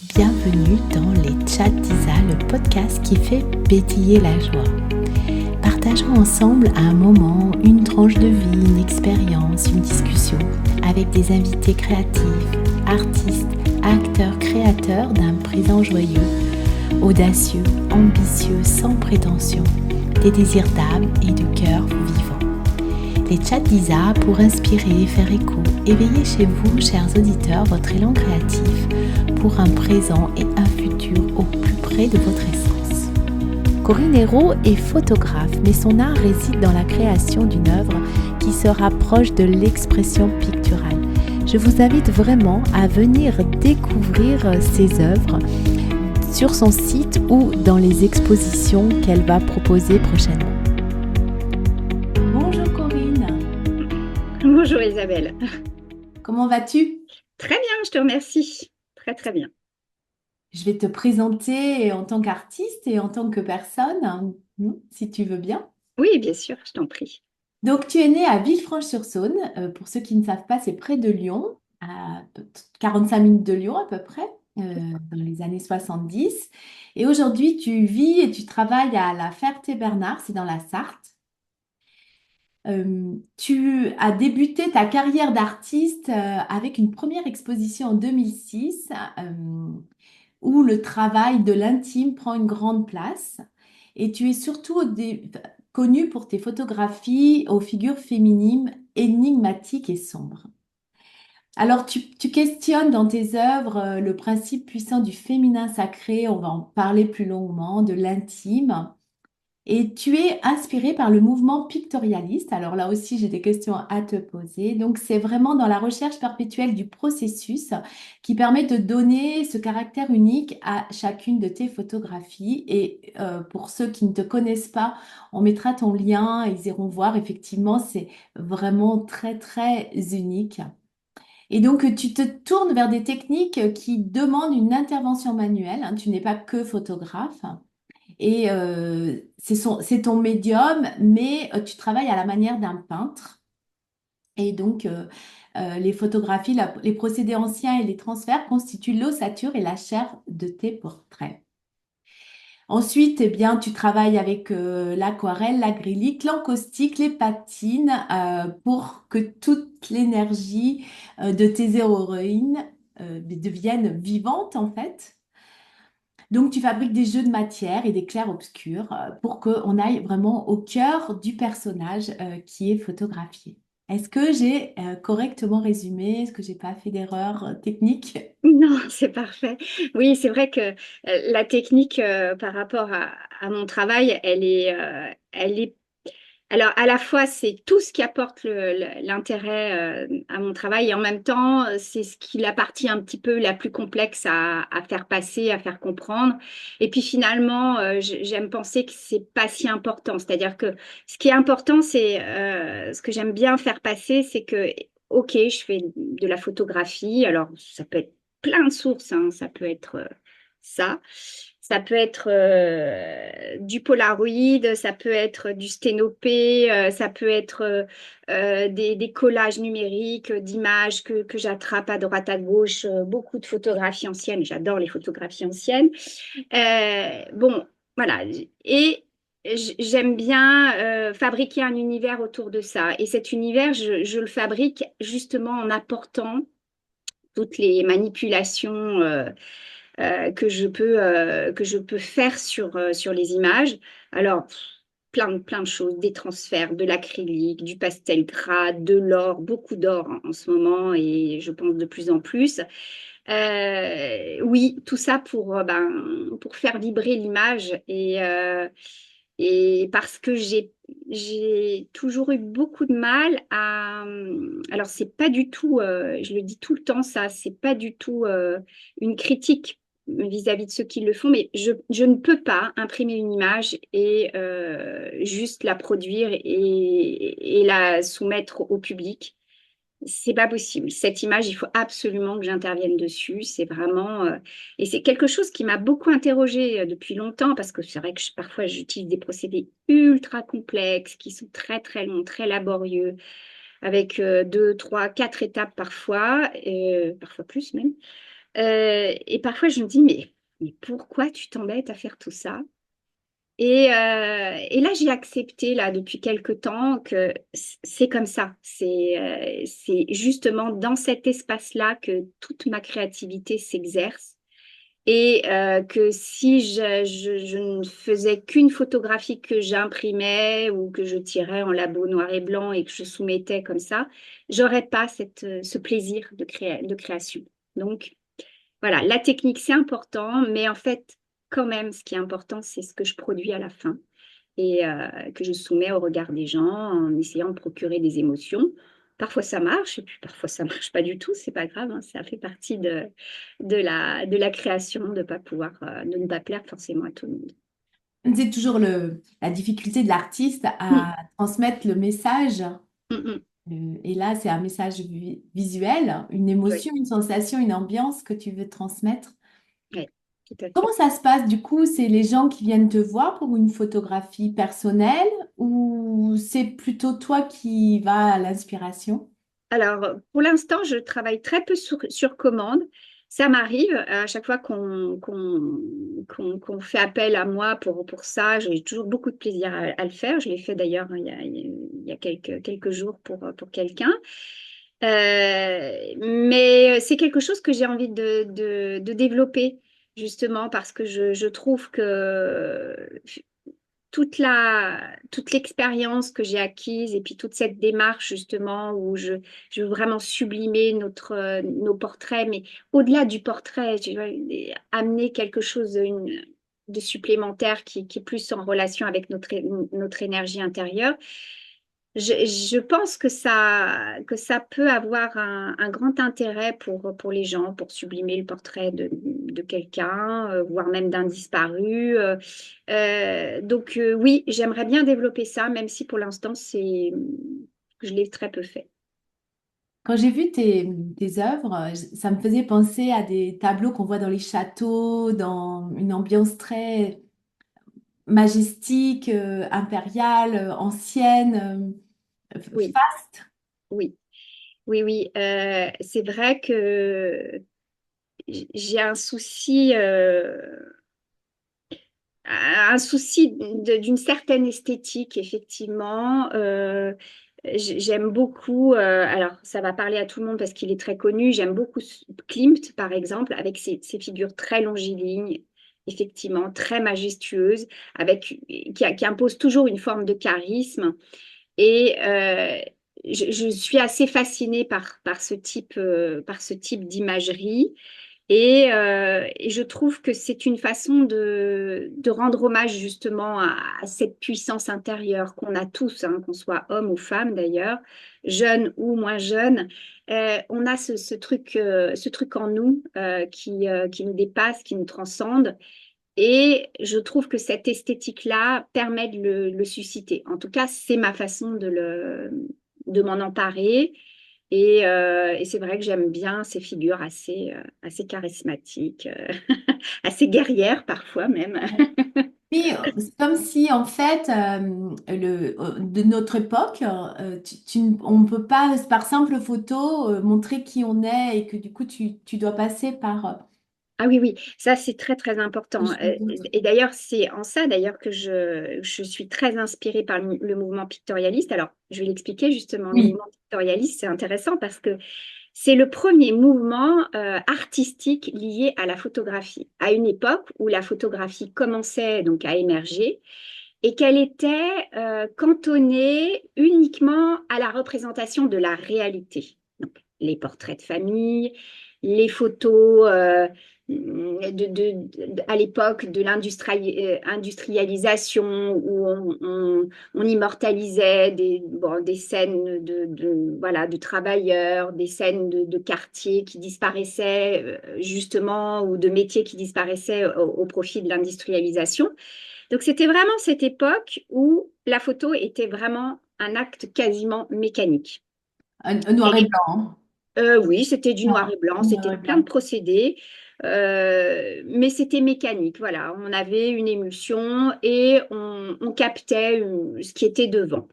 Bienvenue dans les Chats d'Isa, le podcast qui fait pétiller la joie. Partageons ensemble un moment, une tranche de vie, une expérience, une discussion avec des invités créatifs, artistes, acteurs, créateurs d'un présent joyeux, audacieux, ambitieux, sans prétention, des désirs d'âme et de cœur vivants. Les Chats d'Isa pour inspirer, faire écho, éveiller chez vous, chers auditeurs, votre élan créatif pour un présent et un futur au plus près de votre essence. Corinne Hérault est photographe, mais son art réside dans la création d'une œuvre qui se rapproche de l'expression picturale. Je vous invite vraiment à venir découvrir ses œuvres sur son site ou dans les expositions qu'elle va proposer prochainement. Bonjour Corinne. Bonjour Isabelle. Comment vas-tu? Très bien, je te remercie. Très très bien. Je vais te présenter en tant qu'artiste et en tant que personne, si tu veux bien. Oui, bien sûr, je t'en prie. Donc, tu es née à Villefranche-sur-Saône. Pour ceux qui ne savent pas, c'est près de Lyon, à 45 minutes de Lyon à peu près, dans les années 70. Et aujourd'hui, tu vis et tu travailles à la Ferté-Bernard, c'est dans la Sarthe. Tu as débuté ta carrière d'artiste avec une première exposition en 2006 où le travail de l'intime prend une grande place. Et tu es surtout connue pour tes photographies aux figures féminines énigmatiques et sombres. Alors, tu questionnes dans tes œuvres le principe puissant du féminin sacré, on va en parler plus longuement, de l'intime. Et tu es inspiré par le mouvement pictorialiste. Alors là aussi, j'ai des questions à te poser. Donc, c'est vraiment dans la recherche perpétuelle du processus qui permet de donner ce caractère unique à chacune de tes photographies. Et pour ceux qui ne te connaissent pas, on mettra ton lien, ils iront voir. Effectivement, c'est vraiment très, très unique. Et donc, tu te tournes vers des techniques qui demandent une intervention manuelle, hein. Tu n'es pas que photographe. Et c'est ton médium, mais tu travailles à la manière d'un peintre. Et donc, les photographies, les procédés anciens et les transferts constituent l'ossature et la chair de tes portraits. Ensuite, eh bien, tu travailles avec l'aquarelle, l'acrylique, l'encaustique, les patines pour que toute l'énergie de tes héroïnes devienne vivante en fait. Donc, tu fabriques des jeux de matière et des clairs-obscurs pour qu'on aille vraiment au cœur du personnage qui est photographié. Est-ce que j'ai correctement résumé? Est-ce que j'ai pas fait d'erreur technique? Non, c'est parfait. Oui, c'est vrai que la technique par rapport à mon travail, elle est. Alors, à la fois, c'est tout ce qui apporte l'intérêt à mon travail et en même temps, c'est ce qui la partie un petit peu la plus complexe à faire passer, à faire comprendre. Et puis finalement, j'aime penser que c'est pas si important. C'est-à-dire que ce qui est important, c'est ce que j'aime bien faire passer, c'est que, ok, je fais de la photographie. Alors, ça peut être plein de sources, hein. Ça peut être ça. Ça peut être du Polaroid, ça peut être du sténopé, ça peut être des collages numériques d'images que j'attrape à droite à gauche, beaucoup de photographies anciennes. J'adore les photographies anciennes. Bon, voilà. Et j'aime bien fabriquer un univers autour de ça. Et cet univers, je le fabrique justement en apportant toutes les manipulations que je peux faire sur les images. Alors, plein de choses, des transferts, de l'acrylique, du pastel gras, de l'or, beaucoup d'or en ce moment et je pense de plus en plus. Oui, tout ça pour faire vibrer l'image et parce que j'ai toujours eu beaucoup de mal à. Alors, c'est pas du tout, je le dis tout le temps, ça, c'est pas du tout une critique vis-à-vis de ceux qui le font, mais je ne peux pas imprimer une image et juste la produire et la soumettre au public. C'est pas possible. Cette image, il faut absolument que j'intervienne dessus. C'est vraiment et c'est quelque chose qui m'a beaucoup interrogée depuis longtemps parce que c'est vrai que parfois j'utilise des procédés ultra complexes qui sont très très longs, très laborieux, avec deux, trois, quatre étapes parfois, et parfois plus même. Et parfois, je me dis, mais pourquoi tu t'embêtes à faire tout ça? Et là, j'ai accepté, là, depuis quelque temps, que c'est comme ça. C'est justement dans cet espace-là que toute ma créativité s'exerce. Et que si je ne faisais qu'une photographie que j'imprimais ou que je tirais en labo noir et blanc et que je soumettais comme ça, j'aurais pas ce plaisir de création. Donc, voilà, la technique, c'est important, mais en fait, quand même, ce qui est important, c'est ce que je produis à la fin et que je soumets au regard des gens en essayant de procurer des émotions. Parfois ça marche et puis parfois ça marche pas du tout, c'est pas grave, hein, ça fait partie de la création de ne pas plaire forcément à tout le monde. C'est toujours la difficulté de l'artiste Mm, à transmettre le message. mm, mm. Et là, c'est un message visuel, une Oui, émotion, une sensation, une ambiance que tu veux transmettre. oui, tout à Comment fait. ça se passe du coup? C'est les gens qui viennent te voir pour une photographie personnelle ou c'est plutôt toi qui vas à l'inspiration? Alors, pour l'instant, je travaille très peu sur commande. Ça m'arrive à chaque fois qu'on fait appel à moi pour ça. J'ai toujours beaucoup de plaisir à le faire. Je l'ai fait d'ailleurs il y a quelques jours pour quelqu'un. Mais c'est quelque chose que j'ai envie de développer, justement, parce que je trouve que toute l'expérience que j'ai acquise et puis toute cette démarche justement où je veux vraiment sublimer nos portraits, mais au-delà du portrait, je veux amener quelque chose de supplémentaire qui est plus en relation avec notre énergie intérieure. Je pense que ça peut avoir un grand intérêt pour les gens, pour sublimer le portrait de quelqu'un, voire même d'un disparu. Donc oui, j'aimerais bien développer ça, même si pour l'instant, je l'ai très peu fait. Quand j'ai vu tes œuvres, ça me faisait penser à des tableaux qu'on voit dans les châteaux, dans une ambiance très majestique, impériale, ancienne, Oui, faste. oui, oui. C'est vrai que j'ai un souci d'une certaine esthétique, effectivement. J'aime beaucoup, alors ça va parler à tout le monde parce qu'il est très connu, j'aime beaucoup Klimt, par exemple, avec ses figures très longilignes, effectivement, très majestueuses, qui imposent toujours une forme de charisme. Et je suis assez fascinée par ce type d'imagerie. Et je trouve que c'est une façon de rendre hommage justement à cette puissance intérieure qu'on a tous, hein, qu'on soit homme ou femme d'ailleurs, jeune ou moins jeune. On a ce truc en nous qui nous dépasse, qui nous transcende. Et je trouve que cette esthétique-là permet de le susciter. En tout cas, c'est ma façon de m'en emparer. Et c'est vrai que j'aime bien ces figures assez charismatiques, assez guerrières parfois même. Oui, c'est comme si en fait, de notre époque, on ne peut pas, par simple photo, montrer qui on est et que du coup, tu dois passer par Ah oui, oui, ça c'est très très quelque important. chose d'autre. Et d'ailleurs, c'est en ça d'ailleurs que je suis très inspirée par le mouvement pictorialiste. Alors, je vais l'expliquer justement. Le Oui. mouvement pictorialiste, c'est intéressant parce que c'est le premier mouvement artistique lié à la photographie, à une époque où la photographie commençait donc à émerger et qu'elle était cantonnée uniquement à la représentation de la réalité. Donc, les portraits de famille, les photos à l'époque de l'industrialisation où on immortalisait des scènes voilà, de travailleurs, des scènes de quartiers qui disparaissaient justement ou de métiers qui disparaissaient au profit de l'industrialisation. Donc c'était vraiment cette époque où la photo était vraiment un acte quasiment mécanique. Un noir et Et blanc. oui, c'était du noir Hein. et blanc, Noir c'était et plein de blanc. procédés, mais c'était mécanique. Voilà, on avait une émulsion et on captait ce qui était devant.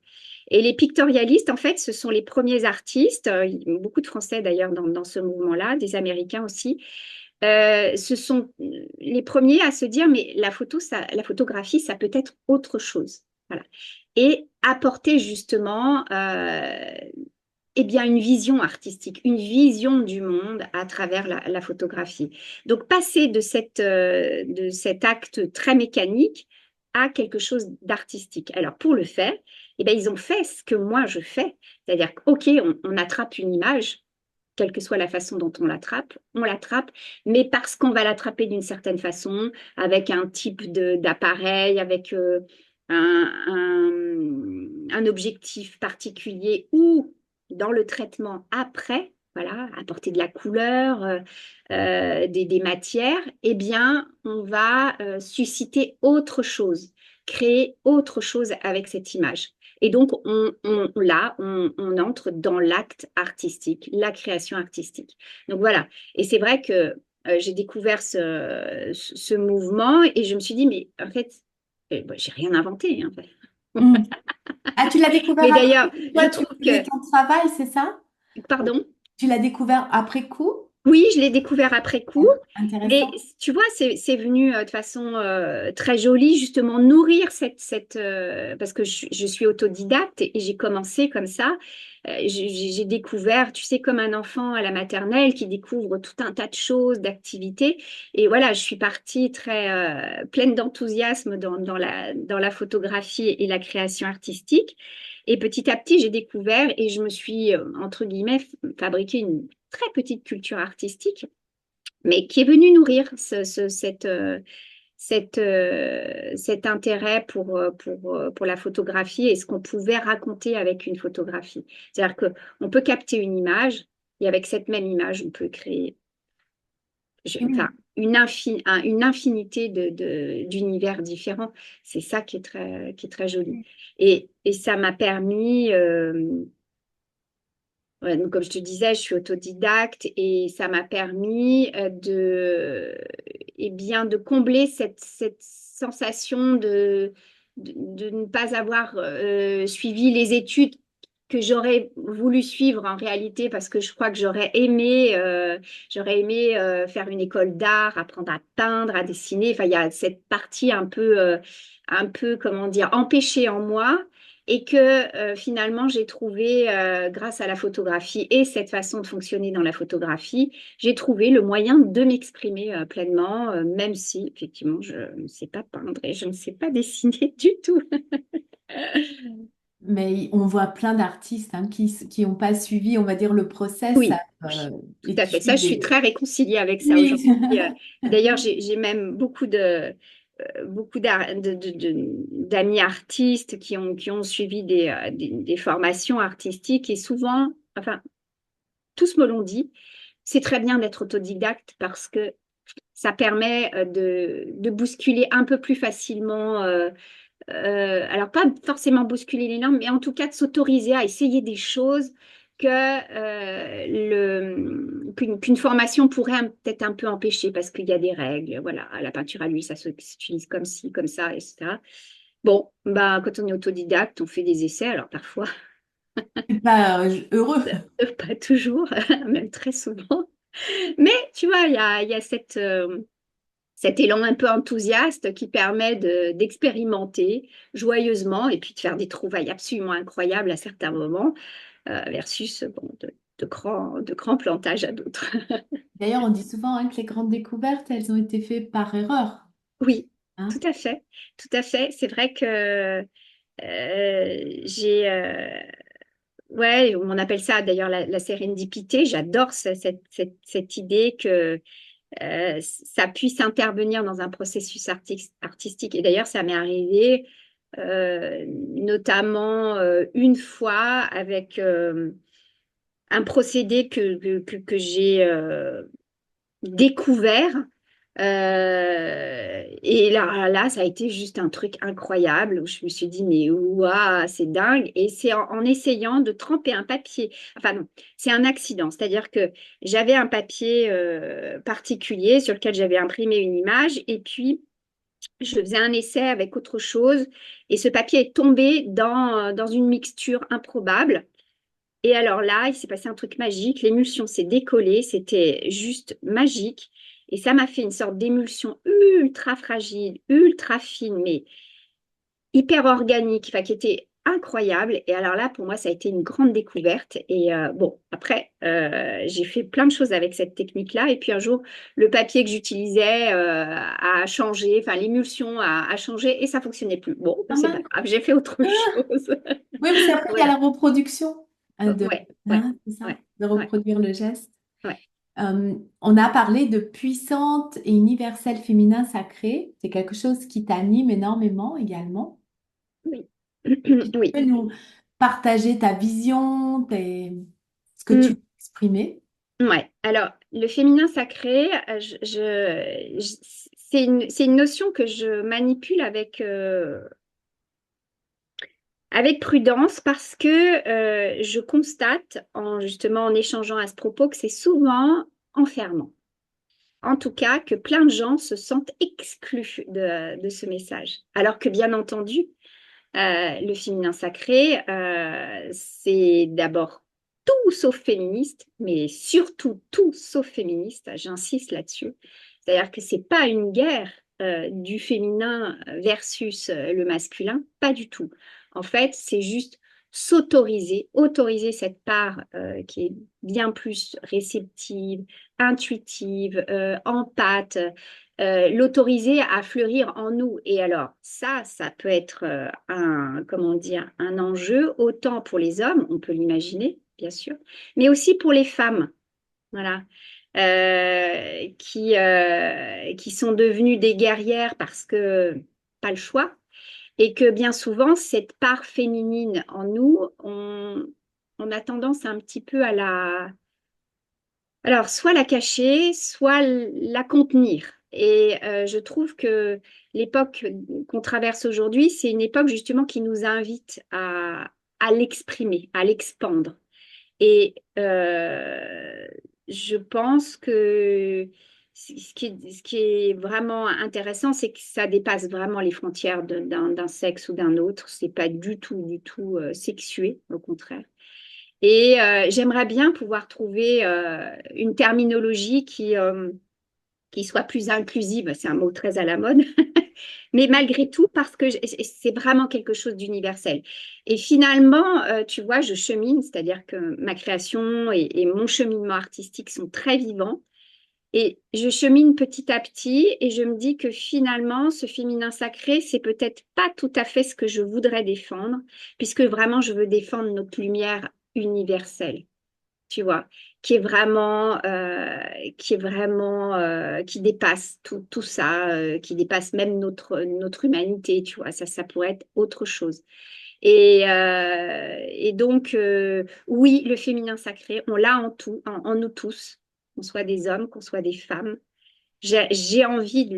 Et les pictorialistes, en fait, ce sont les premiers artistes, beaucoup de Français d'ailleurs dans ce mouvement-là, des Américains aussi, Ce sont les premiers à se dire, mais la photo, la photographie, ça peut être autre chose. Voilà. Et apporter justement eh bien, une vision artistique, une vision du monde à travers la photographie. Donc, passer de cet acte très mécanique à quelque chose d'artistique. Alors, pour le faire, eh bien, ils ont fait ce que moi je fais, c'est-à-dire OK, on attrape une image, quelle que soit la façon dont on l'attrape, mais parce qu'on va l'attraper d'une certaine façon, avec un type d'appareil, avec un objectif particulier ou dans le traitement après, voilà, apporter de la couleur, des matières, eh bien, on va susciter autre chose, créer autre chose avec cette image. Et donc, on entre dans l'acte artistique, la création artistique. Donc voilà. Et c'est vrai que j'ai découvert ce mouvement et je me suis dit, mais en fait, j'ai rien inventé, en fait. Hmm. Ah, tu l'as découvert Mais après d'ailleurs, que je toi, tu trouve faisais que, ton travail, c'est ça? pardon, Tu l'as découvert après coup? oui, je l'ai découvert après coup, mais Intéressant. tu vois, c'est venu de façon très jolie, justement, nourrir parce que je suis autodidacte et j'ai commencé comme ça. J'ai découvert, tu sais, comme un enfant à la maternelle qui découvre tout un tas de choses, d'activités. Et voilà, je suis partie très pleine d'enthousiasme dans la photographie et la création artistique. Et petit à petit, j'ai découvert et je me suis, entre guillemets, fabriqué une très petite culture artistique, mais qui est venue nourrir cet intérêt pour la photographie et ce qu'on pouvait raconter avec une photographie. C'est-à-dire qu'on peut capter une image et avec cette même image, on peut créer enfin, Oui. une infinité d'univers différents. C'est ça qui est très joli. Et ça m'a permis, ouais, donc comme je te disais, je suis autodidacte et ça m'a permis eh bien, de combler cette sensation de ne pas avoir suivi les études que j'aurais voulu suivre en réalité parce que je crois que j'aurais aimé faire une école d'art, apprendre à peindre, à dessiner. Enfin, il y a cette partie un peu, comment dire, empêchée en moi et que finalement j'ai trouvé, grâce à la photographie et cette façon de fonctionner dans la photographie, j'ai trouvé le moyen de m'exprimer pleinement, même si effectivement je ne sais pas peindre et je ne sais pas dessiner du tout. Mais on voit plein d'artistes hein, qui n'ont pas suivi, on va dire, le process Oui, tout et à qui fait. Ça, suivent je suis des... très réconciliée avec ça Oui. aujourd'hui. D'ailleurs, j'ai même beaucoup d'amis artistes qui ont suivi des formations artistiques et souvent, enfin, tous me l'ont dit, c'est très bien d'être autodidacte parce que ça permet de bousculer un peu plus facilement, alors pas forcément bousculer les normes, mais en tout cas de s'autoriser à essayer des choses qu'une formation pourrait peut-être un peu empêcher parce qu'il y a des règles. Voilà, la peinture à l'huile, ça s'utilise comme ci, comme ça, etc. Bon, bah, quand on est autodidacte, on fait des essais, alors parfois, C'est pas heureux. pas toujours, même très souvent. Mais tu vois, il y a cet élan un peu enthousiaste qui permet d'expérimenter joyeusement et puis de faire des trouvailles absolument incroyables à certains moments, versus bon, de grands plantages à d'autres. D'ailleurs, on dit souvent hein, que les grandes découvertes, elles ont été faites par erreur. Oui, tout Hein. à fait, tout à fait. C'est vrai que j'ai... ouais, on appelle ça d'ailleurs la sérendipité. J'adore cette idée que ça puisse intervenir dans un processus artistique. Et d'ailleurs, ça m'est arrivé notamment une fois avec un procédé que j'ai découvert. Et là, ça a été juste un truc incroyable où je me suis dit, mais waouh, c'est dingue. Et c'est en essayant de tremper un papier. Enfin, non, c'est un accident. C'est-à-dire que j'avais un papier particulier sur lequel j'avais imprimé une image et puis je faisais un essai avec autre chose. Et ce papier est tombé dans une mixture improbable. Et alors là, il s'est passé un truc magique. L'émulsion s'est décollée. C'était juste magique. Et ça m'a fait une sorte d'émulsion ultra fragile, ultra fine, mais hyper organique, enfin, qui était incroyable. Et alors là, pour moi, ça a été une grande découverte. Et bon, après, j'ai fait plein de choses avec cette technique-là. Et puis un jour, le papier que j'utilisais a changé, enfin, l'émulsion a changé et ça fonctionnait plus. Bon, ben, Ah c'est pas mince. grave, j'ai fait autre chose. Oui, parce qu'après, il y a Voilà. la reproduction Ouais, ouais, c'est ça, ouais, de ouais, reproduire le geste. ouais. On a parlé de puissante et universel féminin sacré. C'est quelque chose qui t'anime énormément également. Oui. Tu Oui. peux nous partager ta vision, ce que tu Mm. veux exprimer? Ouais. Alors, le féminin sacré, c'est une notion que je manipule avec prudence parce que je constate, justement en échangeant à ce propos, que c'est souvent enfermant. En tout cas, que plein de gens se sentent exclus de ce message. Alors que bien entendu, le féminin sacré, c'est d'abord tout sauf féministe, mais surtout tout sauf féministe, j'insiste là-dessus. C'est-à-dire que c'est pas une guerre du féminin versus le masculin, pas du tout. En fait, c'est juste s'autoriser, autoriser cette part qui est bien plus réceptive, intuitive, empathe, l'autoriser à fleurir en nous. Et alors, ça peut être comment dire, un enjeu autant pour les hommes, on peut l'imaginer, bien sûr, mais aussi pour les femmes, voilà, qui sont devenues des guerrières parce que pas le choix, et que bien souvent, cette part féminine en nous, on a tendance un petit peu à alors, soit la cacher, soit la contenir. Et je trouve que l'époque qu'on traverse aujourd'hui, c'est une époque justement qui nous invite à l'exprimer, à l'expandre. Et je pense que ce qui est vraiment intéressant, c'est que ça dépasse vraiment les frontières d'un sexe ou d'un autre. C'est pas du tout sexué, au contraire. Et j'aimerais bien pouvoir trouver une terminologie qui soit plus inclusive. C'est un mot très à la mode, mais malgré tout, parce que c'est vraiment quelque chose d'universel. Et finalement, tu vois, je chemine, c'est-à-dire que ma création et mon cheminement artistique sont très vivants. Et je chemine petit à petit et je me dis que finalement, ce féminin sacré, c'est peut-être pas tout à fait ce que je voudrais défendre, puisque vraiment, je veux défendre notre lumière universelle, tu vois, qui dépasse tout ça, qui dépasse même notre humanité, tu vois, ça pourrait être autre chose. Et donc, oui, le féminin sacré, on l'a en nous tous, qu'on soit des hommes, qu'on soit des femmes. J'ai envie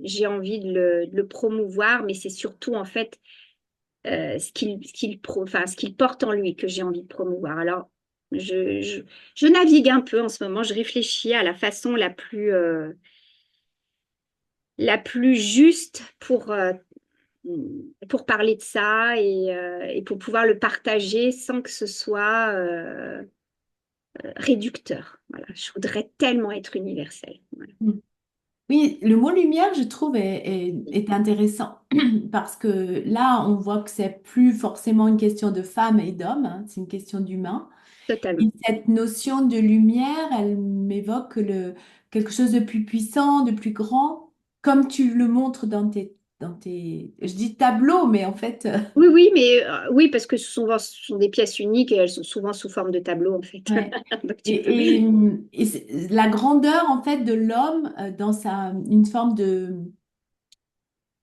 j'ai envie de le promouvoir, mais c'est surtout en fait enfin, ce qu'il porte en lui que j'ai envie de promouvoir. Alors, je, je, je navigue un peu en ce moment, je réfléchis à la façon la plus juste pour parler de ça et pour pouvoir le partager sans que ce soit réducteur. Voilà. Je voudrais tellement être universelle. Voilà. Mm. Oui, le mot lumière, je trouve, est intéressant parce que là, on voit que c'est plus forcément une question de femmes et d'hommes, hein, c'est une question d'humain. Totalement. Et cette notion de lumière, elle m'évoque quelque chose de plus puissant, de plus grand, comme tu le montres je dis tableaux, mais en fait, Oui, oui, mais oui, parce que ce sont des pièces uniques et elles sont souvent sous forme de tableau, en fait. ouais. Donc tu peux. La grandeur, en fait, de l'homme dans une forme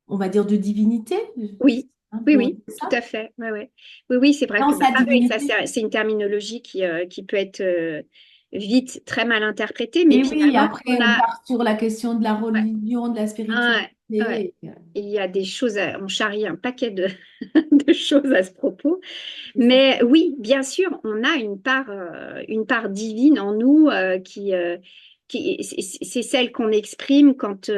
on va dire, de divinité, Oui, hein, oui, pour oui, dire tout ça, à fait. Ouais, ouais. Oui, oui, c'est vrai dans que bah, sa pareil, ça, divinité. c'est une terminologie qui peut être vite très mal interprétée, mais Et oui, finalement, après, on on a. part sur la question de la Ouais, religion, de la ouais, ouais. spiritualité. Il y a des choses, on charrie un paquet de choses à ce propos. C'est ça. Mais oui, bien sûr, on a une part divine en nous c'est celle qu'on exprime quand,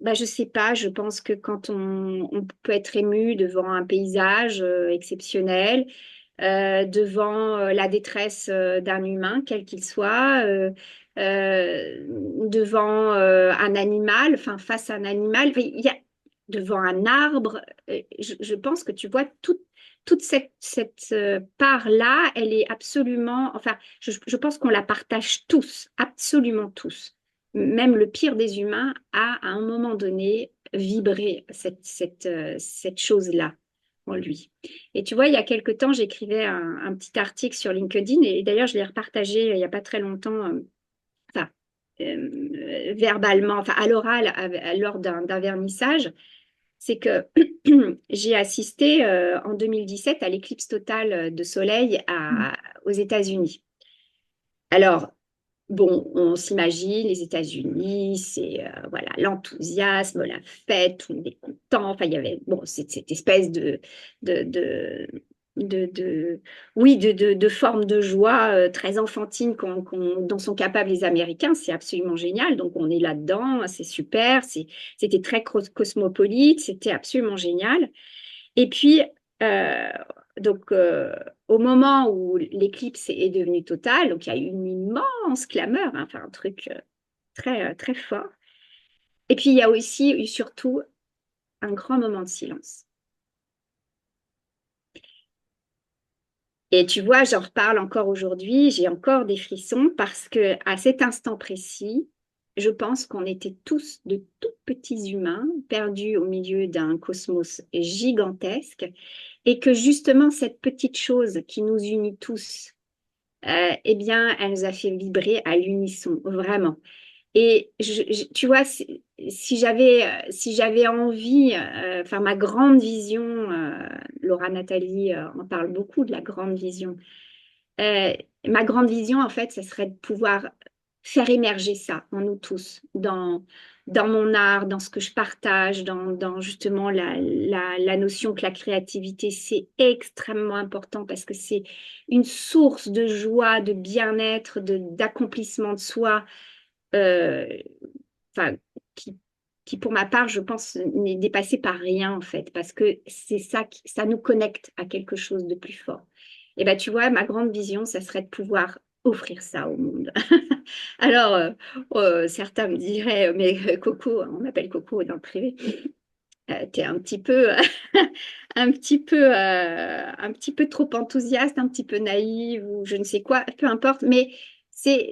bah, je sais pas, je pense que quand on peut être ému devant un paysage exceptionnel, devant la détresse d'un humain, quel qu'il soit, devant un animal, enfin face à un animal, enfin, il y a devant un arbre. Je pense que tu vois toute cette part-là, elle est absolument, enfin, je pense qu'on la partage tous, absolument tous. Même le pire des humains a à un moment donné vibré cette chose-là en lui. Et tu vois, il y a quelque temps, j'écrivais un petit article sur LinkedIn et d'ailleurs, je l'ai repartagé il n'y a pas très longtemps, enfin, verbalement, enfin, à l'oral, lors d'un vernissage. C'est que j'ai assisté en 2017 à l'éclipse totale de soleil aux États-Unis. Alors, bon, on s'imagine les États-Unis, c'est voilà l'enthousiasme, la fête, tout le monde est content. Enfin, il y avait bon cette espèce de, de, de oui de forme de joie très enfantine dont sont capables les Américains. C'est absolument génial. Donc on est là-dedans, c'est super. C'était très cosmopolite, c'était absolument génial. Et puis, euh, au moment où l'éclipse est devenue totale, donc il y a eu une immense clameur, hein, enfin un truc très fort. Et puis, il y a aussi eu surtout un grand moment de silence. Et tu vois, j'en reparle encore aujourd'hui, j'ai encore des frissons parce que à cet instant précis, je pense qu'on était tous de tout petits humains perdus au milieu d'un cosmos gigantesque et que justement cette petite chose qui nous unit tous, eh bien, elle nous a fait vibrer à l'unisson, vraiment. Et tu vois, si j'avais envie, enfin ma grande vision, Laura Nathalie en parle beaucoup de la grande vision. Euh, Ma grande vision, en fait, ça serait de pouvoir faire émerger ça en nous tous, dans mon art, dans ce que je partage, dans justement la notion que la créativité, c'est extrêmement important parce que c'est une source de joie, de bien-être, d'accomplissement de soi, euh, enfin, qui, pour ma part, je pense, n'est dépassé par rien, en fait, parce que c'est ça ça nous connecte à quelque chose de plus fort. Et ben, tu vois, ma grande vision, ça serait de pouvoir offrir ça au monde. Alors, certains me diraient, mais Coco, on m'appelle Coco dans le privé, t'es un petit peu, un petit peu trop enthousiaste, un petit peu naïve ou je ne sais quoi, peu importe. Mais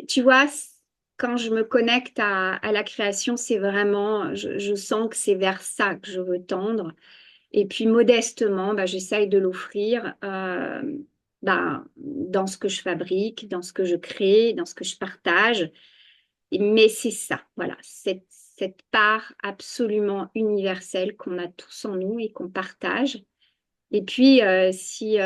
tu vois, quand je me connecte à la création, c'est vraiment, je sens que c'est vers ça que je veux tendre. Et puis modestement, bah, j'essaye de l'offrir bah, dans ce que je fabrique, dans ce que je crée, dans ce que je partage. Mais c'est ça, voilà, cette part absolument universelle qu'on a tous en nous et qu'on partage. Et puis, si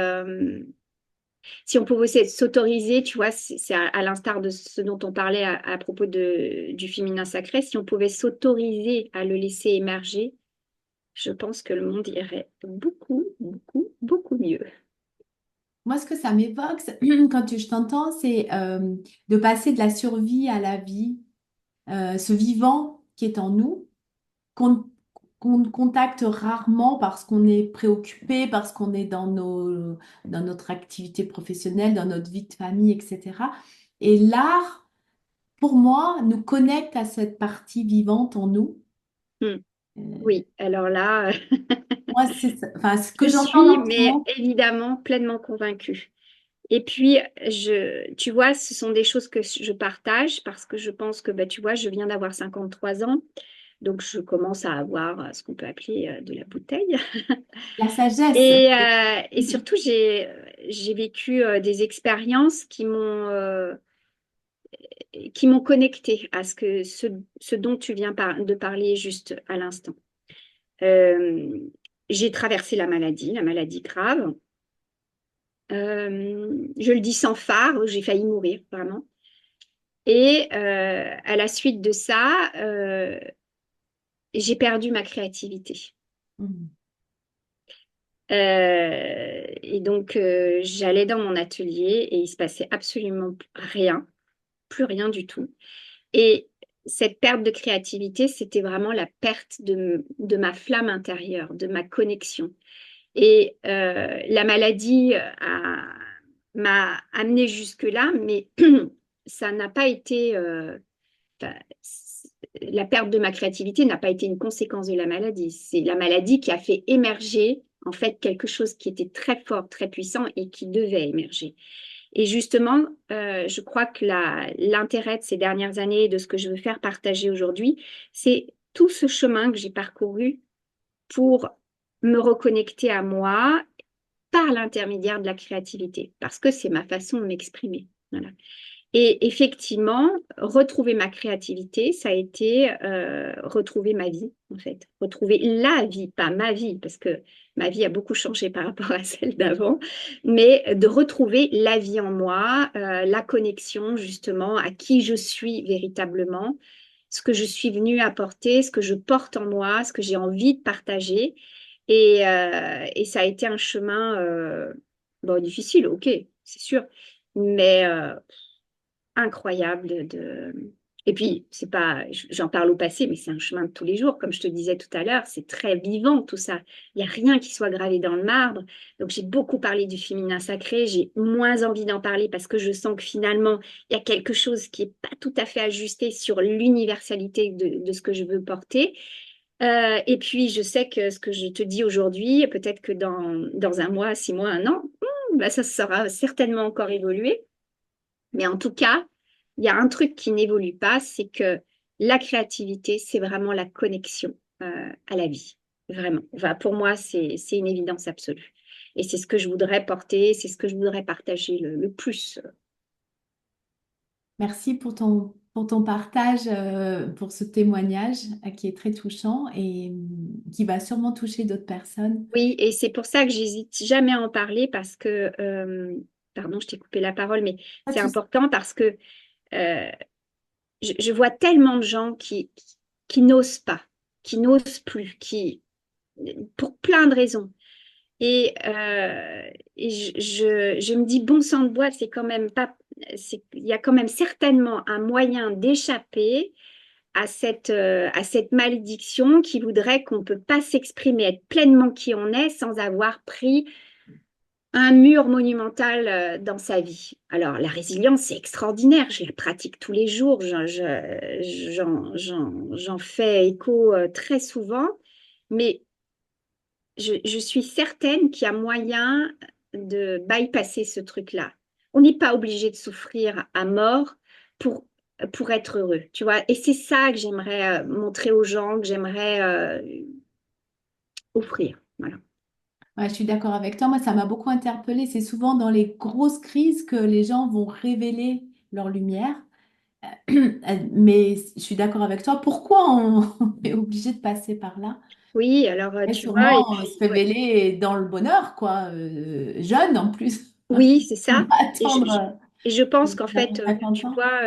on pouvait s'autoriser, tu vois, c'est à l'instar de ce dont on parlait à propos du féminin sacré, si on pouvait s'autoriser à le laisser émerger, je pense que le monde irait beaucoup, beaucoup, beaucoup mieux. Moi, ce que ça m'évoque, quand je t'entends, c'est de passer de la survie à la vie, ce vivant qui est en nous, qu'on qu'on contacte rarement parce qu'on est préoccupé, parce qu'on est dans notre activité professionnelle, dans notre vie de famille, etc. Et l'art, pour moi, nous connecte à cette partie vivante en nous. Hmm. Euh, Oui, alors là, Moi, enfin, ce que je j'entends suis, dans ton mais mot. évidemment, pleinement convaincue. Et puis, tu vois, ce sont des choses que je partage parce que je pense que, bah, tu vois, je viens d'avoir 53 ans, donc je commence à avoir ce qu'on peut appeler de la bouteille. La sagesse. Et surtout, j'ai vécu des expériences qui m'ont connectée à ce dont tu viens de parler juste à l'instant. Euh, j'ai traversé la maladie grave. Je le dis sans phare, j'ai failli mourir, vraiment. Et à la suite de ça, j'ai perdu ma créativité. Mhm. Et donc, j'allais dans mon atelier et il se passait absolument rien, plus rien du tout. Et cette perte de créativité, c'était vraiment la perte de ma flamme intérieure, de ma connexion. Et la maladie m'a amenée jusque-là, mais ça n'a pas été, enfin, la perte de ma créativité n'a pas été une conséquence de la maladie. C'est la maladie qui a fait émerger en fait quelque chose qui était très fort, très puissant et qui devait émerger. Et justement, je crois que l'intérêt de ces dernières années, de ce que je veux faire partager aujourd'hui, c'est tout ce chemin que j'ai parcouru pour me reconnecter à moi par l'intermédiaire de la créativité, parce que c'est ma façon de m'exprimer. Voilà. Et effectivement, retrouver ma créativité, ça a été retrouver ma vie, en fait. Retrouver la vie, pas ma vie, parce que ma vie a beaucoup changé par rapport à celle d'avant, mais de retrouver la vie en moi, la connexion justement à qui je suis véritablement, ce que je suis venue apporter, ce que je porte en moi, ce que j'ai envie de partager. Et ça a été un chemin bon, difficile, ok, c'est sûr, mais incroyable Et puis, c'est pas, j'en parle au passé, mais c'est un chemin de tous les jours. Comme je te disais tout à l'heure, c'est très vivant tout ça. Il n'y a rien qui soit gravé dans le marbre. Donc, j'ai beaucoup parlé du féminin sacré. J'ai moins envie d'en parler parce que je sens que finalement, il y a quelque chose qui n'est pas tout à fait ajusté sur l'universalité de ce que je veux porter. Et puis, je sais que ce que je te dis aujourd'hui, peut-être que dans un mois, 6 mois, un an, bah, ça sera certainement encore évolué. Mais en tout cas, il y a un truc qui n'évolue pas, c'est que la créativité, c'est vraiment la connexion à la vie. Vraiment. Enfin, pour moi, c'est une évidence absolue. Et c'est ce que je voudrais porter, c'est ce que je voudrais partager le plus. Merci pour ton partage, pour ce témoignage qui est très touchant et qui va sûrement toucher d'autres personnes. Oui, et c'est pour ça que j'hésite jamais à en parler parce que, pardon, je t'ai coupé la parole, mais Pas c'est de souci. important parce que euh, je vois tellement de gens qui n'osent pas, qui n'osent plus, pour plein de raisons. Et je me dis, bon sang de bois, c'est quand même pas, il y a quand même certainement un moyen d'échapper à cette malédiction qui voudrait qu'on ne peut pas s'exprimer, être pleinement qui on est sans avoir pris un mur monumental dans sa vie. Alors, la résilience, c'est extraordinaire. Je la pratique tous les jours. J'en fais écho très souvent. Mais je suis certaine qu'il y a moyen de bypasser ce truc-là. On n'est pas obligé de souffrir à mort pour, pour être heureux, tu vois. Et c'est ça que j'aimerais montrer aux gens, que j'aimerais offrir. Voilà. Ouais, je suis d'accord avec toi. Moi, ça m'a beaucoup interpellée. C'est souvent dans les grosses crises que les gens vont révéler leur lumière. Mais je suis d'accord avec toi. Pourquoi on est obligé de passer par là? Oui, alors Et tu vois, et sûrement se puis, ouais. révéler dans le bonheur, quoi. Jeune en plus. Oui, c'est On ça. va Et attendre et je pense qu'en fait, 50 tu ans. vois,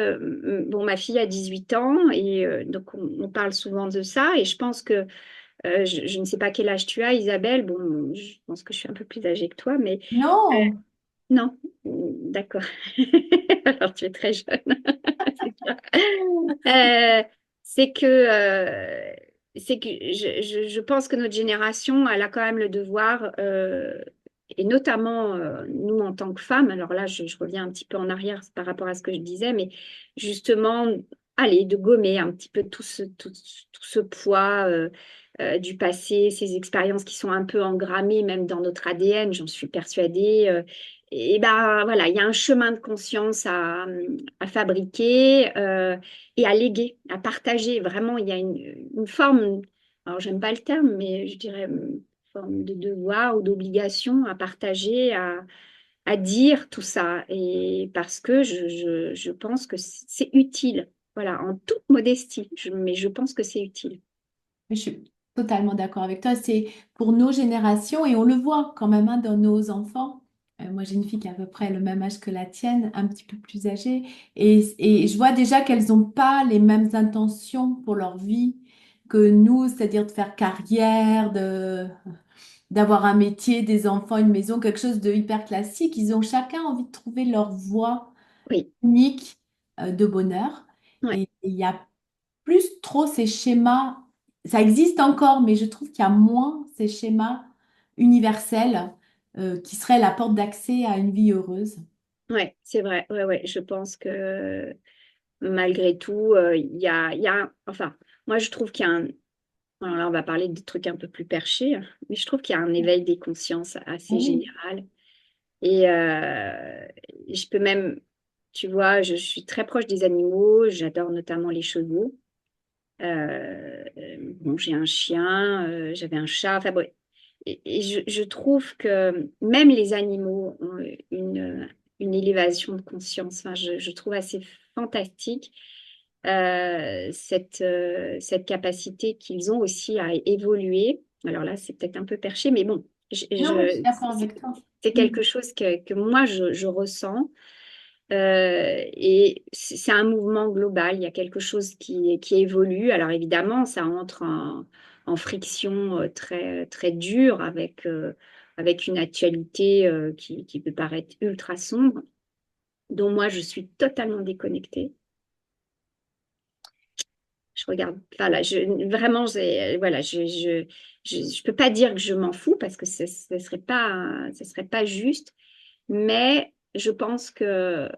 bon, ma fille a 18 ans et donc on parle souvent de ça et je pense que je ne sais pas quel âge tu as, Isabelle. Bon, je pense que je suis un peu plus âgée que toi, mais Non, non, d'accord. Alors tu es très jeune, c'est clair. Euh, c'est que, euh, c'est que je pense que notre génération, elle a quand même le devoir, et notamment nous en tant que femmes, alors là je reviens un petit peu en arrière par rapport à ce que je disais, mais justement, allez, de gommer un petit peu tout ce poids du passé, ces expériences qui sont un peu engrammées même dans notre ADN, j'en suis persuadée. Et ben voilà, il y a un chemin de conscience à fabriquer et à léguer, à partager. Vraiment, il y a une forme, alors j'aime pas le terme, mais je dirais une forme de devoir ou d'obligation à partager, à dire tout ça. Et parce que je pense que c'est utile. Voilà, en toute modestie, mais je pense que c'est utile. je suis totalement d'accord avec toi. C'est pour nos générations et on le voit quand même hein, dans nos enfants. Moi, j'ai une fille qui a à peu près le même âge que la tienne, un petit peu plus âgée. Et je vois déjà qu'elles n'ont pas les mêmes intentions pour leur vie que nous, c'est-à-dire de faire carrière, d'avoir un métier, des enfants, une maison, quelque chose de hyper classique. Ils ont chacun envie de trouver leur voie Oui, unique de bonheur. ouais. Et il y a plus trop ces schémas. Ça existe encore, mais je trouve qu'il y a moins ces schémas universels qui seraient la porte d'accès à une vie heureuse. Ouais, c'est vrai. Ouais, ouais. Je pense que malgré tout, enfin, moi, je trouve qu'il y a un. Alors là, on va parler de trucs un peu plus perchés, hein, mais je trouve qu'il y a un éveil des consciences assez Oui. général. Et je peux même, tu vois, je suis très proche des animaux, j'adore notamment les chevaux. Bon, j'ai un chien, j'avais un chat, enfin bon. Et je trouve que même les animaux ont une élévation de conscience. Enfin, je trouve assez fantastique cette capacité qu'ils ont aussi à évoluer. Alors là, c'est peut-être un peu perché, mais bon, Non, mais je suis d'accord avec toi. c'est Mm. quelque chose que moi, je ressens. Et c'est un mouvement global, il y a quelque chose qui évolue. Alors évidemment, ça entre en friction très, très dure avec une actualité qui peut paraître ultra sombre, dont moi je suis totalement déconnectée. Je regarde, voilà, vraiment, voilà, je peux pas dire que je m'en fous parce que ce serait pas juste, mais je pense que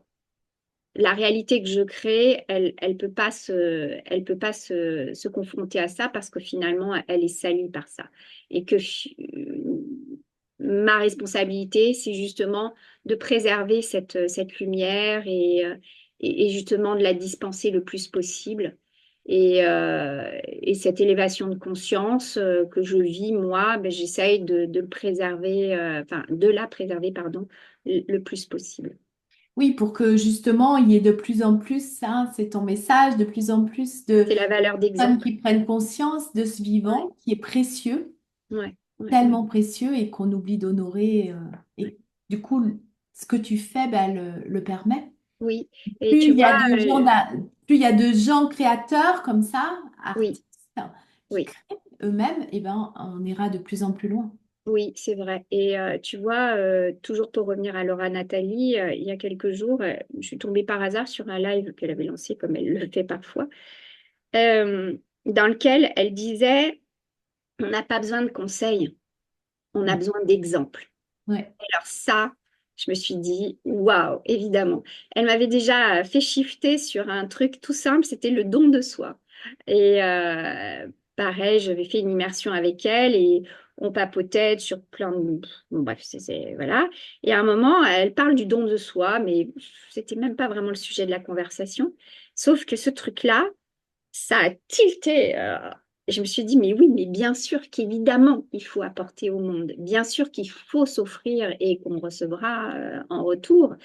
la réalité que je crée, elle peut pas se confronter à ça parce que finalement, elle est salie par ça. Et que ma responsabilité, c'est justement de préserver cette lumière et justement de la dispenser le plus possible. Et cette élévation de conscience que je vis, moi, ben, j'essaye de le préserver, enfin, de la préserver, pardon, le plus possible. Oui, pour que justement il y ait de plus en plus, ça, c'est ton message, de plus en plus de C'est la valeur personnes d'exemple. qui prennent conscience de ce Ouais, vivant qui est précieux, ouais, ouais, tellement précieux et qu'on oublie d'honorer. Et du coup, ce que tu fais, ben, le permet. oui. Et Plus tu il y vois, a de gens, plus il y a de gens créateurs comme ça, oui, artistes, qui oui, créent eux-mêmes, et ben, on ira de plus en plus loin. oui, c'est vrai. Et tu vois, toujours pour revenir à Laura Nathalie, il y a quelques jours, je suis tombée par hasard sur un live qu'elle avait lancé, comme elle le fait parfois, euh, dans lequel elle disait, on n'a pas besoin de conseils, on a Ouais. besoin d'exemples. Ouais. Alors ça, je me suis dit, waouh, évidemment. Elle m'avait déjà fait shifter sur un truc tout simple, c'était le don de soi. Et pareil, j'avais fait une immersion avec elle et on papotait sur plein de... Bon, bref, voilà. Et à un moment, elle parle du don de soi, mais c'était même pas vraiment le sujet de la conversation. Sauf que ce truc-là, ça a tilté. Je me suis dit, mais oui, mais bien sûr qu'évidemment, il faut apporter au monde. Bien sûr qu'il faut s'offrir et qu'on recevra en retour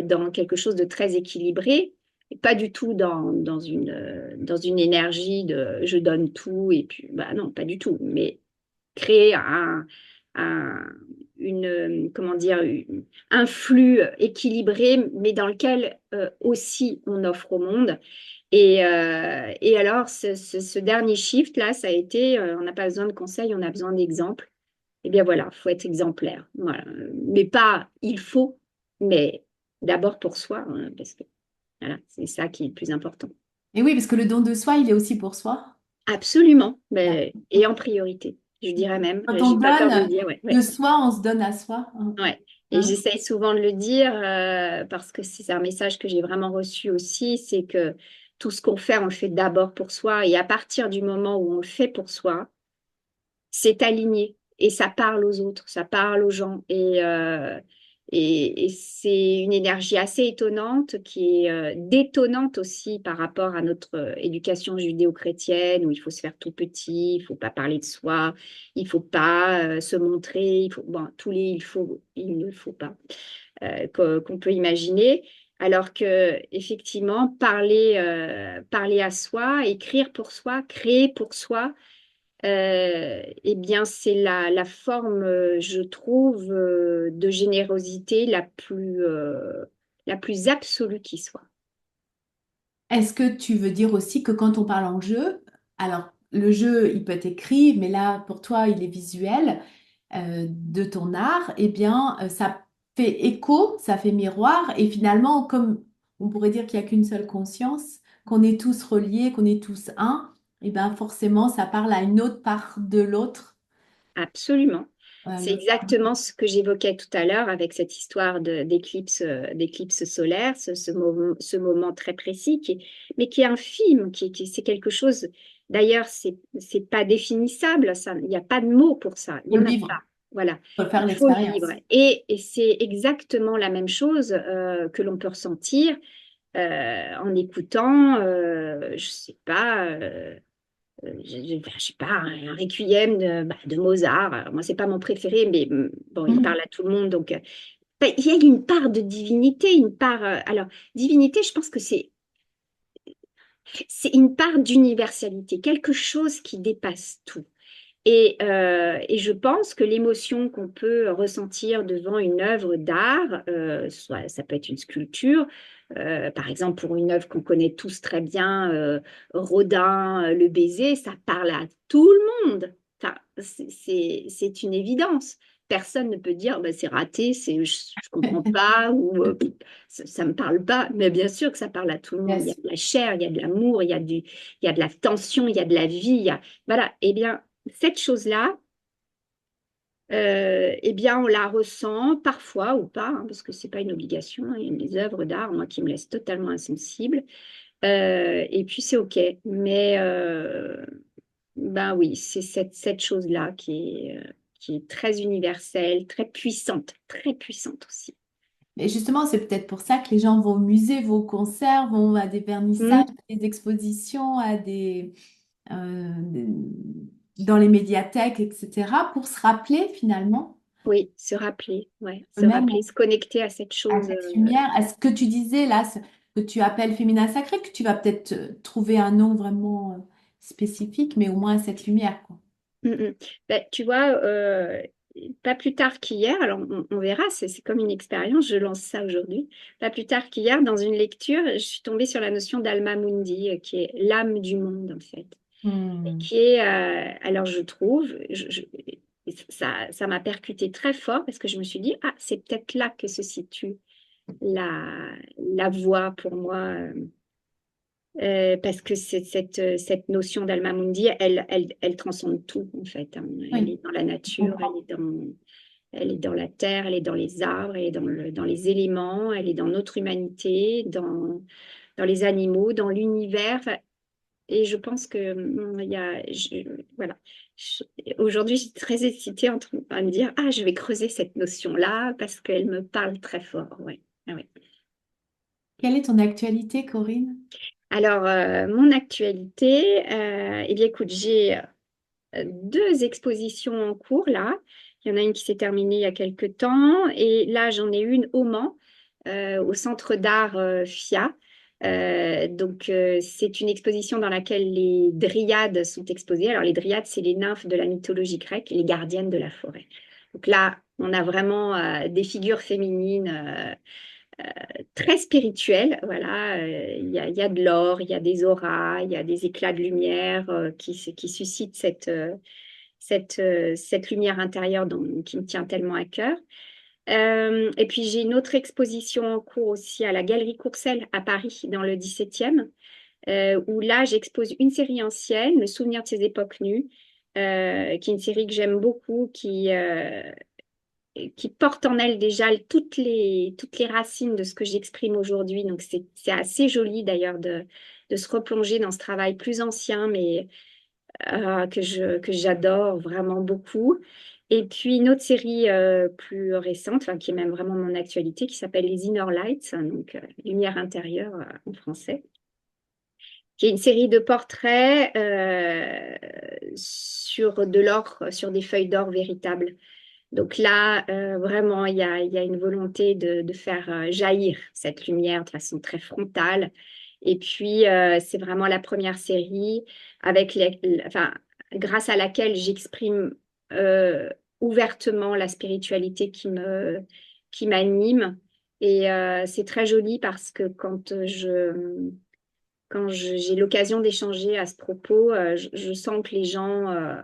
dans quelque chose de très équilibré. Et pas du tout dans une énergie de je donne tout et puis, bah non, pas du tout. Mais créer un, comment dire, un flux équilibré, mais dans lequel aussi on offre au monde. Et alors, ce dernier shift-là, ça a été, on n'a pas besoin de conseils, on a besoin d'exemples. Eh bien voilà, il faut être exemplaire. Voilà. Mais pas il faut, mais d'abord pour soi, hein, parce que voilà, c'est ça qui est le plus important. Et oui, parce que le don de soi, il est aussi pour soi. Absolument, mais, et en priorité, je dirais même. Quand on J'ai pas peur de le donne dire, ouais, de ouais, soi, on se donne à soi. ouais. Et Hein. j'essaye souvent de le dire parce que c'est un message que j'ai vraiment reçu aussi, c'est que tout ce qu'on fait, on le fait d'abord pour soi. Et à partir du moment où on le fait pour soi, c'est aligné et ça parle aux autres, ça parle aux gens. Et c'est une énergie assez étonnante qui est détonnante aussi par rapport à notre éducation judéo-chrétienne où il faut se faire tout petit, il faut pas parler de soi, il faut pas se montrer, il faut, bon, tous les il ne faut pas qu'on peut imaginer. Alors que effectivement, parler à soi, écrire pour soi, créer pour soi, eh bien, c'est la forme, je trouve, de générosité la plus absolue qui soit. Est-ce que tu veux dire aussi que quand on parle en jeu, alors le jeu, il peut être écrit, mais là, pour toi, il est visuel, de ton art, eh bien, ça fait écho, ça fait miroir, et finalement, comme on pourrait dire qu'il n'y a qu'une seule conscience, qu'on est tous reliés, qu'on est tous un, eh bien, forcément, ça parle à une autre part de l'autre. Absolument. C'est exactement ce que j'évoquais tout à l'heure avec cette histoire d'éclipse solaire, ce moment très précis, mais qui est infime, c'est quelque chose. D'ailleurs, c'est pas définissable, ça, il n'y a pas de mots pour ça, il Faut n'y le en a pas. vivre, Voilà, faut faire il faut le vivre. l'expérience. Et c'est exactement la même chose que l'on peut ressentir en écoutant, je sais pas. Je sais pas, un requiem de Mozart. Alors, moi, c'est pas mon préféré, mais bon, il parle Mhm. à tout le monde. Donc, il y a une part de divinité, une part. Alors, divinité, je pense que c'est une part d'universalité, quelque chose qui dépasse tout. Et je pense que l'émotion qu'on peut ressentir devant une œuvre d'art, soit ça peut être une sculpture, par exemple pour une œuvre qu'on connaît tous très bien, Rodin, Le Baiser, ça parle à tout le monde. Enfin, c'est une évidence. Personne ne peut dire bah, c'est raté, je comprends pas ou ça me parle pas. Mais bien sûr que ça parle à tout le monde. Bien Il y a sûr. de la chair, il y a de l'amour, il y a de la tension, il y a de la vie. Voilà. Eh bien, cette chose-là, eh bien, on la ressent parfois ou pas, hein, parce que c'est pas une obligation. Hein. Il y a des œuvres d'art, moi, qui me laissent totalement insensible. Et puis, c'est OK. Mais, ben oui, c'est cette chose-là qui est très universelle, très puissante aussi. Et justement, c'est peut-être pour ça que les gens vont au musée, vont au concert, vont à des vernissages, Hmm. à des expositions, dans les médiathèques, etc., pour se rappeler finalement Oui, se rappeler, ouais, se eux-mêmes rappeler, se connecter à cette à chose. cette lumière. Est-ce que tu disais là, que tu appelles féminin sacré, que tu vas peut-être trouver un nom vraiment spécifique, mais au moins à cette lumière, quoi. Mm, mm. Ben, tu vois, pas plus tard qu'hier, alors on verra, c'est comme une expérience, je lance ça aujourd'hui. Pas plus tard qu'hier, dans une lecture, je suis tombée sur la notion d'Alma Mundi, qui est l'âme du monde, en fait. Et Hmm. qui est, alors je trouve, ça m'a percuté très fort parce que je me suis dit, ah, c'est peut-être là que se situe la voie pour moi. Parce que cette notion d'Alma Mundi, elle transcende tout, en fait. Hein. Elle Oui, est dans la je nature, comprends. elle est dans la terre, elle est dans les arbres, elle est dans les éléments, elle est dans notre humanité, dans les animaux, dans l'univers. Enfin, et je pense que il y a, voilà. Je- Aujourd'hui, je suis très excitée à me dire, ah, je vais creuser cette notion-là parce qu'elle me parle très fort. Ouais. Ah ouais. Quelle est ton actualité, Corinne? Alors, mon actualité, eh bien, écoute, j'ai deux expositions en cours là. Il y en a une qui s'est terminée il y a quelques temps et là, j'en ai une au Mans, au Centre d'art FIA. Donc, c'est une exposition dans laquelle les dryades sont exposées. Alors, les dryades, c'est les nymphes de la mythologie grecque, les gardiennes de la forêt. Donc là, on a vraiment des figures féminines très spirituel. Voilà, il y a de l'or, il y a des auras, il y a des éclats de lumière qui suscitent cette lumière intérieure qui me tient tellement à cœur. Et puis j'ai une autre exposition en cours aussi à la Galerie Courcelles à Paris, dans le 17e, où là j'expose une série ancienne, Le souvenir de ces époques nues, qui est une série que j'aime beaucoup, qui porte en elle déjà toutes les racines de ce que j'exprime aujourd'hui. Donc c'est assez joli d'ailleurs de se replonger dans ce travail plus ancien, mais que j'adore vraiment beaucoup. Et puis une autre série plus récente, enfin, qui est même vraiment mon actualité, qui s'appelle Les Inner Lights, hein, donc Lumière intérieure en français, qui est une série de portraits sur de l'or, sur des feuilles d'or véritables. Donc là, vraiment, il y a une volonté de faire jaillir cette lumière de façon très frontale. Et puis, c'est vraiment la première série enfin, grâce à laquelle j'exprime ouvertement la spiritualité qui m'anime. Et c'est très joli parce que j'ai l'occasion d'échanger à ce propos, je sens que les gens euh,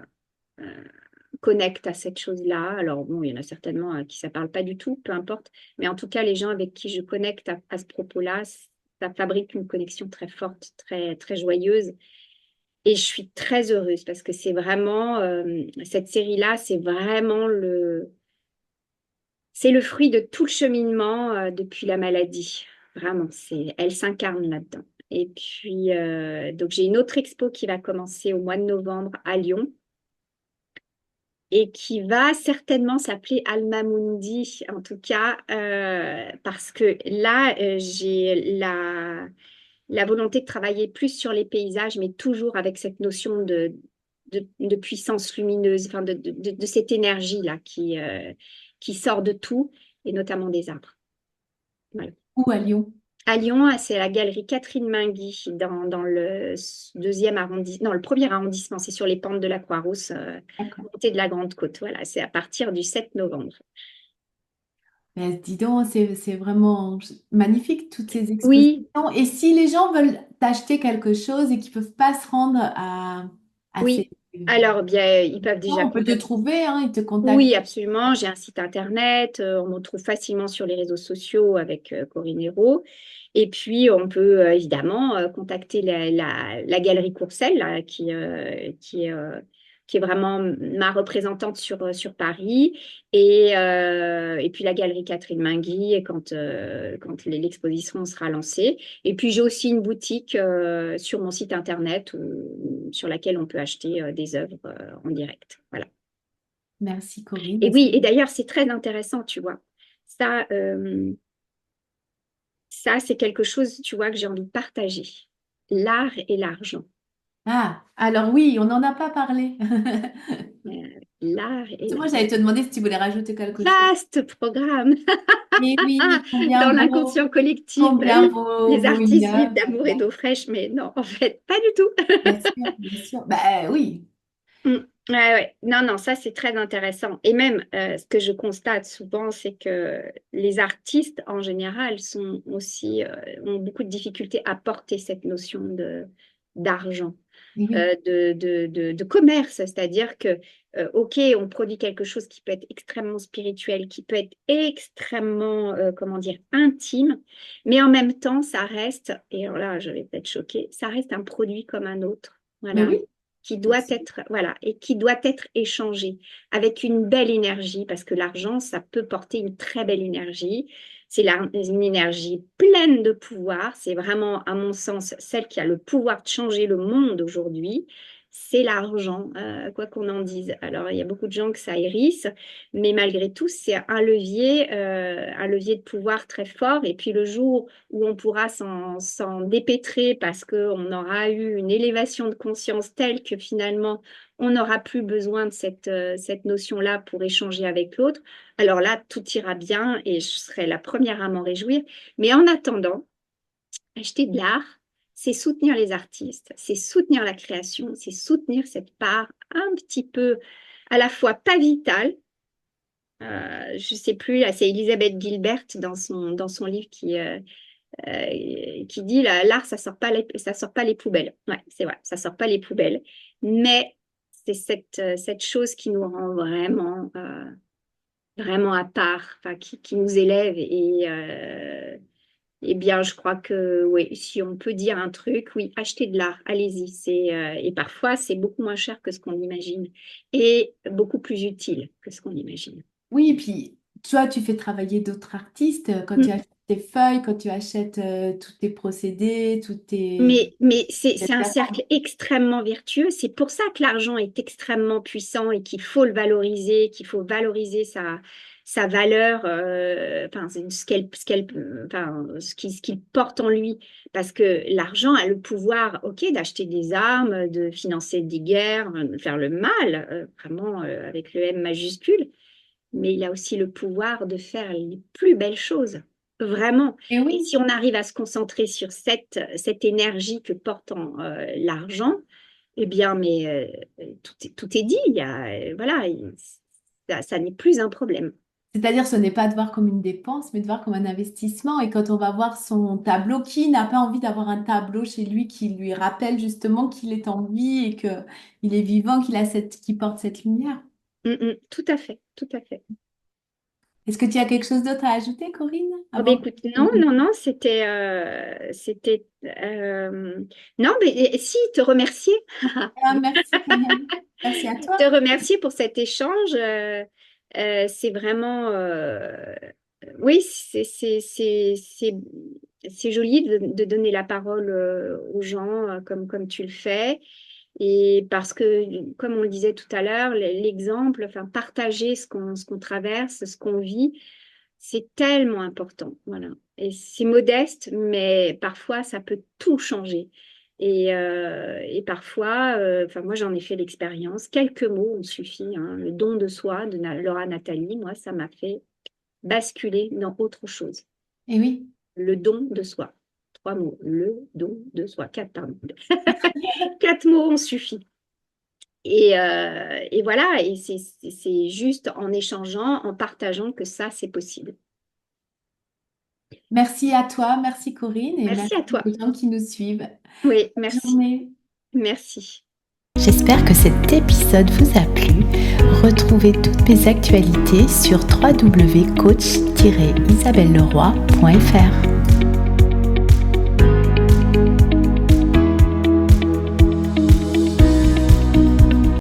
connectent à cette chose-là. Alors, bon, il y en a certainement à qui ça parle pas du tout, peu importe. Mais en tout cas, les gens avec qui je connecte à ce propos-là, ça fabrique une connexion très forte, très, très joyeuse. Et je suis très heureuse parce que c'est vraiment, cette série-là, c'est le fruit de tout le cheminement depuis la maladie. Vraiment, elle s'incarne là-dedans. Et puis, donc j'ai une autre expo qui va commencer au mois de novembre à Lyon et qui va certainement s'appeler Alma Mundi, en tout cas, parce que là, j'ai la volonté de travailler plus sur les paysages, mais toujours avec cette notion de puissance lumineuse, enfin de cette énergie-là qui sort de tout, et notamment des arbres. Voilà. Ou à Lyon. À Lyon, c'est la galerie Catherine Minguy dans le deuxième arrondissement, non, le premier arrondissement, c'est sur les pentes de la Croix-Rousse, D'accord. montée de la Grande Côte. Voilà, c'est à partir du 7 novembre. Ben, dis donc, c'est vraiment magnifique toutes ces Oui, expositions. Et si les gens veulent t'acheter quelque chose et qu'ils ne peuvent pas se rendre à ces... oui. Alors, bien, ils peuvent déjà On peut te contacter. trouver, hein, ils te contactent. Oui, absolument. J'ai un site internet. On me trouve facilement sur les réseaux sociaux avec Corinne Hérault. Et puis, on peut évidemment contacter la Galerie Courcelles, là, qui est vraiment ma représentante sur Paris. Et puis, la Galerie Catherine Minguy quand l'exposition sera lancée. Et puis, j'ai aussi une boutique sur mon site internet sur laquelle on peut acheter des œuvres en direct. Voilà. Merci Corinne. Et oui, et d'ailleurs, c'est très intéressant, tu vois. Ça, ça c'est quelque chose, tu vois, que j'ai envie de partager. L'art et l'argent. Ah, alors oui, on n'en a pas parlé. L'art et Moi, l'argent. j'allais te demander si tu voulais rajouter quelque chose. Vaste programme Mais oui, dans l'inconscient collectif. Bah combien oui, vaut, les vaut une artistes vivent œuvre? d'amour et d'eau fraîche, mais non, en fait, pas du tout. Bien sûr, bien sûr. Bah oui. Mm. Ouais, ouais. Non, non, ça c'est très intéressant. Et même, ce que je constate souvent, c'est que les artistes en général ont beaucoup de difficultés à porter cette notion d'argent, Oui, oui. de commerce. C'est-à-dire que, OK, on produit quelque chose qui peut être extrêmement spirituel, qui peut être extrêmement, comment dire, intime, mais en même temps, ça reste, et alors là, je vais peut-être choquer, ça reste un produit comme un autre. Mais Voilà oui, qui bien doit sûr. être, voilà, et qui doit être échangé avec une belle énergie, parce que l'argent, ça peut porter une très belle énergie. Une énergie pleine de pouvoir. C'est vraiment, à mon sens, celle qui a le pouvoir de changer le monde aujourd'hui. C'est l'argent, quoi qu'on en dise. Alors, il y a beaucoup de gens que ça hérisse, mais malgré tout, c'est un levier de pouvoir très fort. Et puis, le jour où on pourra s'en dépêtrer parce qu'on aura eu une élévation de conscience telle que finalement, on n'aura plus besoin de cette notion-là pour échanger avec l'autre. Alors là, tout ira bien et je serai la première à m'en réjouir. Mais en attendant, acheter de l'art, c'est soutenir les artistes, c'est soutenir la création, c'est soutenir cette part un petit peu à la fois pas vitale. Je sais plus, là, c'est Elisabeth Gilbert dans son livre qui dit l'art, ça sort pas les poubelles. Ouais, c'est vrai, ça sort pas les poubelles. Mais c'est cette chose qui nous rend vraiment à part, enfin, qui nous élève. Et bien, je crois que oui, si on peut dire un truc, oui, achetez de l'art, allez-y. Et parfois, c'est beaucoup moins cher que ce qu'on imagine et beaucoup plus utile que ce qu'on imagine. Oui, et puis toi, tu fais travailler d'autres artistes quand tu Mm. achètes tes feuilles, quand tu achètes tous tes procédés, tous tes... Mais c'est un etc. cercle extrêmement vertueux. C'est pour ça que l'argent est extrêmement puissant et qu'il faut le valoriser, qu'il faut valoriser sa valeur, enfin, ce qu'il porte en lui. Parce que l'argent a le pouvoir, ok, d'acheter des armes, de financer des guerres, de faire le mal, vraiment avec le M majuscule, mais il a aussi le pouvoir de faire les plus belles choses, vraiment. Et Et oui, si on arrive à se concentrer sur cette énergie que porte l'argent, eh bien, mais tout est dit. Voilà, ça n'est plus un problème. c'est-à-dire ce n'est pas de voir comme une dépense, mais de voir comme un investissement. Et quand on va voir son tableau, qui n'a pas envie d'avoir un tableau chez lui qui lui rappelle justement qu'il est en vie et qu'il est vivant, qu'il porte cette lumière? Mm, mm, tout à fait, tout à fait. Est-ce que tu as quelque chose d'autre à ajouter, Corinne, Oh, ben avant écoute, non, que... non, non, non, mais si, te remercier. Ah, merci. Merci à Te toi. remercier pour cet échange. C'est vraiment, oui, c'est joli de donner la parole aux gens comme tu le fais. Et parce que, comme on le disait tout à l'heure, l'exemple, enfin, partager ce qu'on traverse, ce qu'on vit, c'est tellement important. Voilà. Et c'est modeste, mais parfois, ça peut tout changer. Et parfois, enfin, moi, j'en ai fait l'expérience. Quelques mots ont suffi, hein. Le don de soi de Laura Nathalie, moi, ça m'a fait basculer dans autre chose. Et oui. Le don de soi. Trois mots. Le don de soi. Quatre, pardon. Quatre mots ont suffi. Et voilà, et c'est juste en échangeant, en partageant que ça, c'est possible. Merci à toi, merci Corinne et Merci merci à toi. aux gens qui nous suivent. Oui, Bonne merci. journée. Merci. J'espère que cet épisode vous a plu. Retrouvez toutes mes actualités sur www.coach-isabelleleroy.fr.